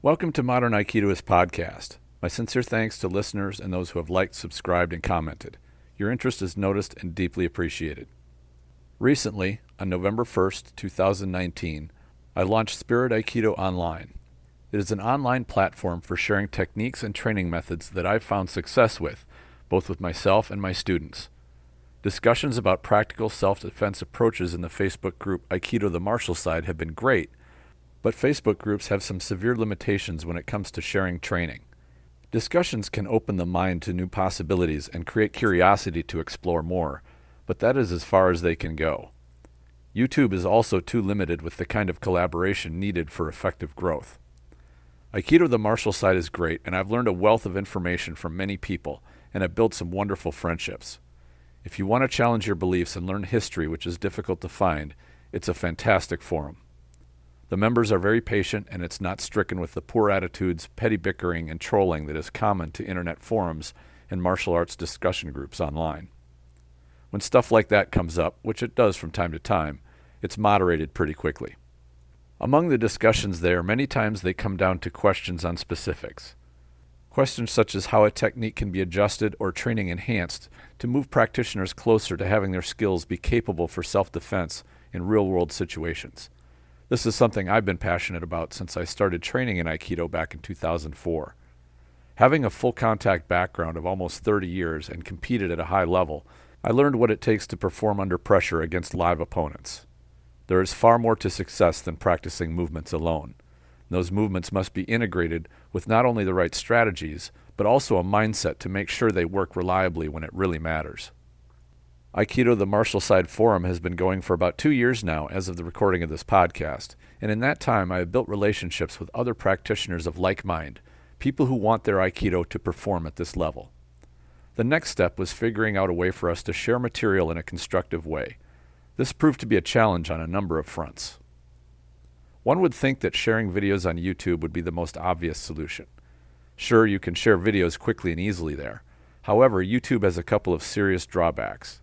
Welcome to Modern Aikidoist Podcast. My sincere thanks to listeners and those who have liked, subscribed, and commented. Your interest is noticed and deeply appreciated. Recently, on November 1st, 2019, I launched Spirit Aikido Online. It is an online platform for sharing techniques and training methods that I've found success with, both with myself and my students. Discussions about practical self-defense approaches in the Facebook group Aikido the Martial Side have been great, but Facebook groups have some severe limitations when it comes to sharing training. Discussions can open the mind to new possibilities and create curiosity to explore more, but that is as far as they can go. YouTube is also too limited with the kind of collaboration needed for effective growth. Aikido the Martial Side is great, and I've learned a wealth of information from many people and have built some wonderful friendships. If you want to challenge your beliefs and learn history, which is difficult to find, it's a fantastic forum. The members are very patient, and it's not stricken with the poor attitudes, petty bickering, and trolling that is common to internet forums and martial arts discussion groups online. When stuff like that comes up, which it does from time to time, it's moderated pretty quickly. Among the discussions there, many times they come down to questions on specifics. Questions such as how a technique can be adjusted or training enhanced to move practitioners closer to having their skills be capable for self-defense in real-world situations. This is something I've been passionate about since I started training in Aikido back in 2004. Having a full contact background of almost 30 years and competed at a high level, I learned what it takes to perform under pressure against live opponents. There is far more to success than practicing movements alone. Those movements must be integrated with not only the right strategies, but also a mindset to make sure they work reliably when it really matters. Aikido the Martial Side forum has been going for about 2 years now as of the recording of this podcast, and in that time I have built relationships with other practitioners of like mind, people who want their Aikido to perform at this level. The next step was figuring out a way for us to share material in a constructive way. This proved to be a challenge on a number of fronts. One would think that sharing videos on YouTube would be the most obvious solution. Sure, you can share videos quickly and easily there. However, YouTube has a couple of serious drawbacks.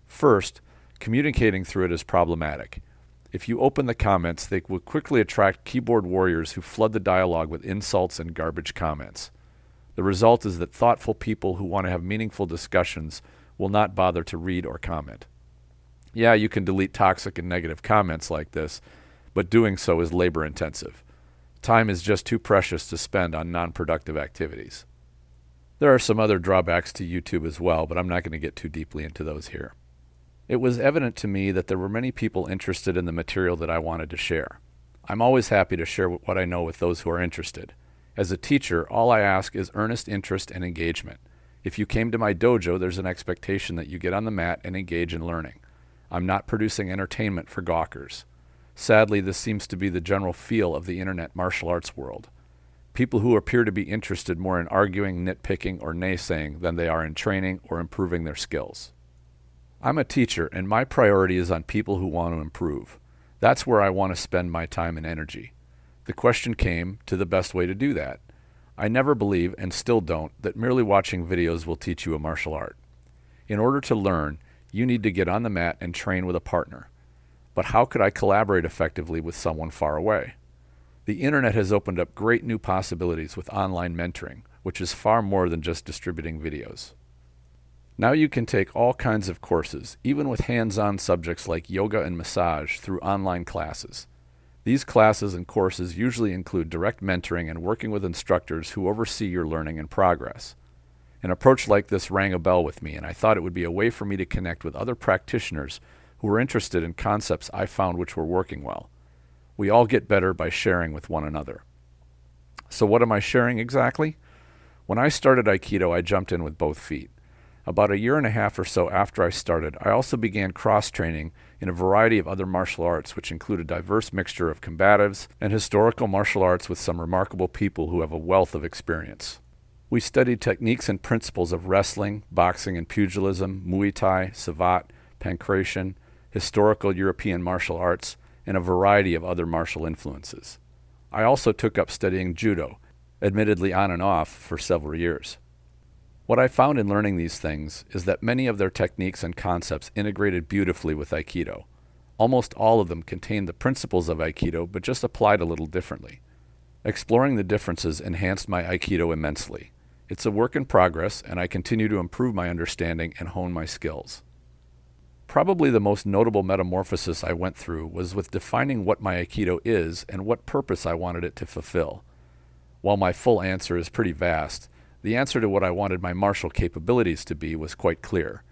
First, communicating through it is problematic. If you open the comments, they will quickly attract keyboard warriors who flood the dialogue with insults and garbage comments. The result is that thoughtful people who want to have meaningful discussions will not bother to read or comment. Yeah, you can delete toxic and negative comments like this, but doing so is labor-intensive. Time is just too precious to spend on non-productive activities. There are some other drawbacks to YouTube as well, but I'm not going to get too deeply into those here. It was evident to me that there were many people interested in the material that I wanted to share. I'm always happy to share what I know with those who are interested. As a teacher, all I ask is earnest interest and engagement. If you came to my dojo, there's an expectation that you get on the mat and engage in learning. I'm not producing entertainment for gawkers. Sadly, this seems to be the general feel of the internet martial arts world. People who appear to be interested more in arguing, nitpicking, or naysaying than they are in training or improving their skills. I'm a teacher, and my priority is on people who want to improve. That's where I want to spend my time and energy. The question came to the best way to do that. I never believe, and still don't, that merely watching videos will teach you a martial art. In order to learn, you need to get on the mat and train with a partner. But how could I collaborate effectively with someone far away? The internet has opened up great new possibilities with online mentoring, which is far more than just distributing videos. Now you can take all kinds of courses, even with hands-on subjects like yoga and massage, through online classes. These classes and courses usually include direct mentoring and working with instructors who oversee your learning and progress. An approach like this rang a bell with me, and I thought it would be a way for me to connect with other practitioners who were interested in concepts I found which were working well. We all get better by sharing with one another. So what am I sharing exactly? When I started Aikido, I jumped in with both feet. About a year and a half or so after I started, I also began cross-training in a variety of other martial arts, which include a diverse mixture of combatives and historical martial arts with some remarkable people who have a wealth of experience. We studied techniques and principles of wrestling, boxing and pugilism, Muay Thai, Savate, pankration, historical European martial arts, and a variety of other martial influences. I also took up studying judo, admittedly on and off for several years. What I found in learning these things is that many of their techniques and concepts integrated beautifully with Aikido. Almost all of them contained the principles of Aikido, but just applied a little differently. Exploring the differences enhanced my Aikido immensely. It's a work in progress, and I continue to improve my understanding and hone my skills. Probably the most notable metamorphosis I went through was with defining what my Aikido is and what purpose I wanted it to fulfill. While my full answer is pretty vast, the answer to what I wanted my martial capabilities to be was quite clear.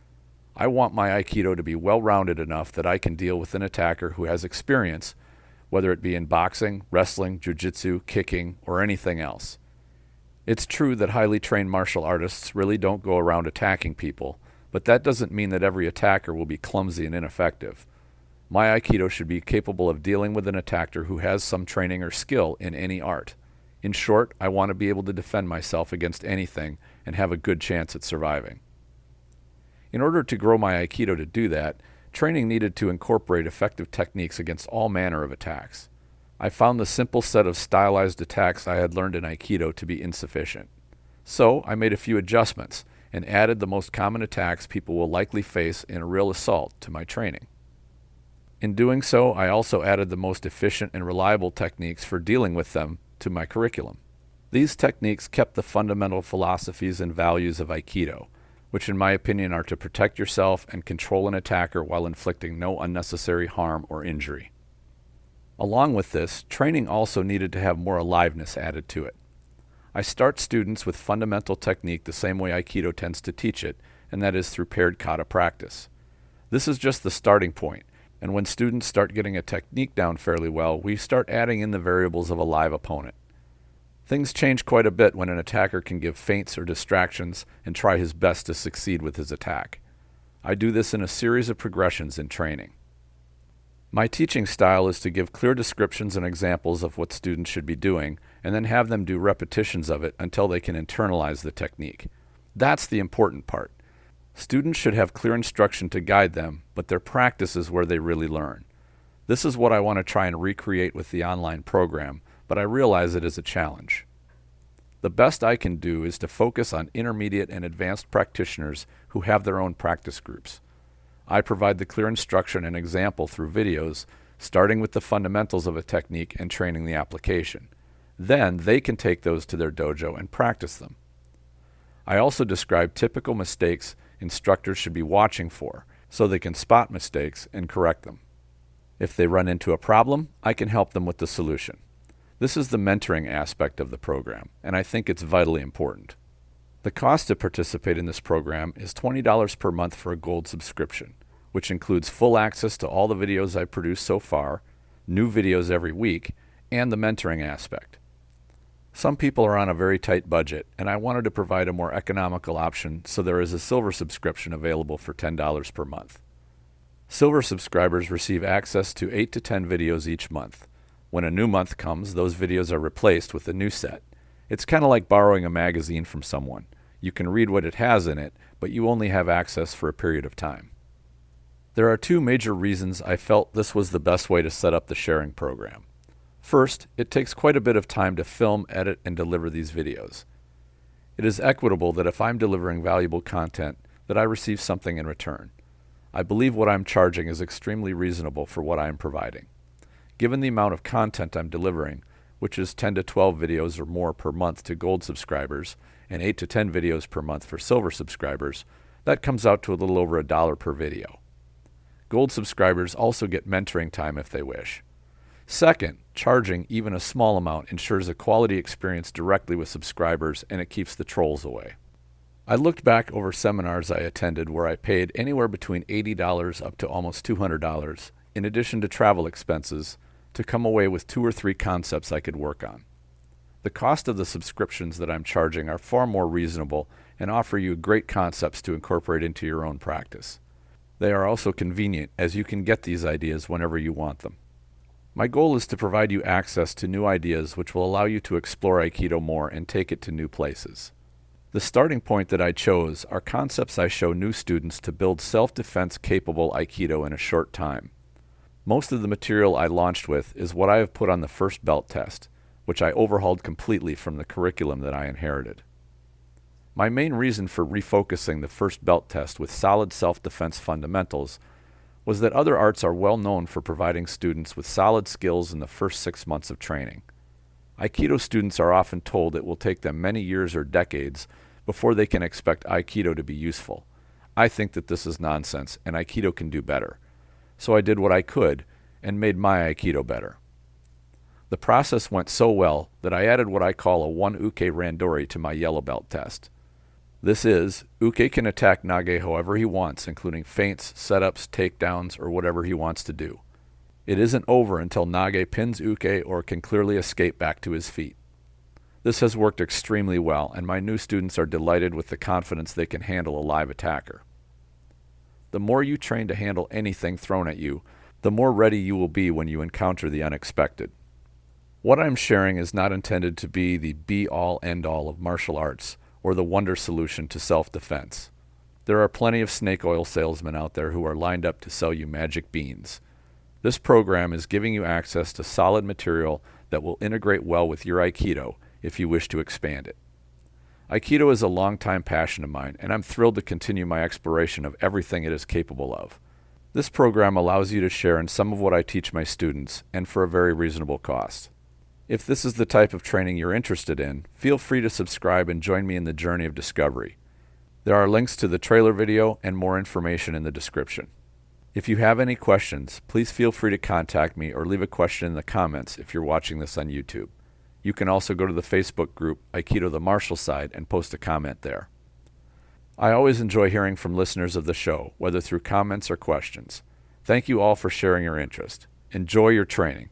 I want my Aikido to be well-rounded enough that I can deal with an attacker who has experience, whether it be in boxing, wrestling, jiu-jitsu, kicking, or anything else. It's true that highly trained martial artists really don't go around attacking people, but that doesn't mean that every attacker will be clumsy and ineffective. My Aikido should be capable of dealing with an attacker who has some training or skill in any art. In short, I want to be able to defend myself against anything and have a good chance at surviving. In order to grow my Aikido to do that, training needed to incorporate effective techniques against all manner of attacks. I found the simple set of stylized attacks I had learned in Aikido to be insufficient. So I made a few adjustments and added the most common attacks people will likely face in a real assault to my training. In doing so, I also added the most efficient and reliable techniques for dealing with them to my curriculum. These techniques kept the fundamental philosophies and values of Aikido, which in my opinion are to protect yourself and control an attacker while inflicting no unnecessary harm or injury. Along with this, training also needed to have more aliveness added to it. I start students with fundamental technique the same way Aikido tends to teach it, and that is through paired kata practice. This is just the starting point, and when students start getting a technique down fairly well, we start adding in the variables of a live opponent. Things change quite a bit when an attacker can give feints or distractions and try his best to succeed with his attack. I do this in a series of progressions in training. My teaching style is to give clear descriptions and examples of what students should be doing, and then have them do repetitions of it until they can internalize the technique. That's the important part. Students should have clear instruction to guide them, but their practice is where they really learn. This is what I want to try and recreate with the online program, but I realize it is a challenge. The best I can do is to focus on intermediate and advanced practitioners who have their own practice groups. I provide the clear instruction and example through videos, starting with the fundamentals of a technique and training the application. Then they can take those to their dojo and practice them. I also describe typical mistakes instructors should be watching for, so they can spot mistakes and correct them. If they run into a problem, I can help them with the solution. This is the mentoring aspect of the program, and I think it's vitally important. The cost to participate in this program is $20 per month for a gold subscription, which includes full access to all the videos I've produced so far, new videos every week, and the mentoring aspect. Some people are on a very tight budget, and I wanted to provide a more economical option, so there is a silver subscription available for $10 per month. Silver subscribers receive access to 8 to 10 videos each month. When a new month comes, those videos are replaced with a new set. It's kind of like borrowing a magazine from someone. You can read what it has in it, but you only have access for a period of time. There are two major reasons I felt this was the best way to set up the sharing program. First, it takes quite a bit of time to film, edit, and deliver these videos. It is equitable that if I'm delivering valuable content, that I receive something in return. I believe what I'm charging is extremely reasonable for what I am providing. Given the amount of content I'm delivering, which is 10 to 12 videos or more per month to gold subscribers, and 8 to 10 videos per month for silver subscribers, that comes out to a little over $1 per video. Gold subscribers also get mentoring time if they wish. Second, charging even a small amount ensures a quality experience directly with subscribers, and it keeps the trolls away. I looked back over seminars I attended where I paid anywhere between $80 up to almost $200, in addition to travel expenses, to come away with 2 or 3 concepts I could work on. The cost of the subscriptions that I'm charging are far more reasonable and offer you great concepts to incorporate into your own practice. They are also convenient, as you can get these ideas whenever you want them. My goal is to provide you access to new ideas which will allow you to explore Aikido more and take it to new places. The starting point that I chose are concepts I show new students to build self-defense capable Aikido in a short time. Most of the material I launched with is what I have put on the first belt test, which I overhauled completely from the curriculum that I inherited. My main reason for refocusing the first belt test with solid self-defense fundamentals was that other arts are well known for providing students with solid skills in the first 6 months of training. Aikido students are often told it will take them many years or decades before they can expect Aikido to be useful. I think that this is nonsense, and Aikido can do better. So I did what I could and made my Aikido better. The process went so well that I added what I call a 1 uke randori to my yellow belt test. This is, uke can attack Nage however he wants, including feints, setups, takedowns, or whatever he wants to do. It isn't over until Nage pins uke or can clearly escape back to his feet. This has worked extremely well, and my new students are delighted with the confidence they can handle a live attacker. The more you train to handle anything thrown at you, the more ready you will be when you encounter the unexpected. What I'm sharing is not intended to be the be-all, end-all of martial arts or the wonder solution to self-defense. There are plenty of snake oil salesmen out there who are lined up to sell you magic beans. This program is giving you access to solid material that will integrate well with your Aikido if you wish to expand it. Aikido is a long-time passion of mine, and I'm thrilled to continue my exploration of everything it is capable of. This program allows you to share in some of what I teach my students, and for a very reasonable cost. If this is the type of training you're interested in, feel free to subscribe and join me in the journey of discovery. There are links to the trailer video and more information in the description. If you have any questions, please feel free to contact me or leave a question in the comments if you're watching this on YouTube. You can also go to the Facebook group Aikido the Martial Side and post a comment there. I always enjoy hearing from listeners of the show, whether through comments or questions. Thank you all for sharing your interest. Enjoy your training.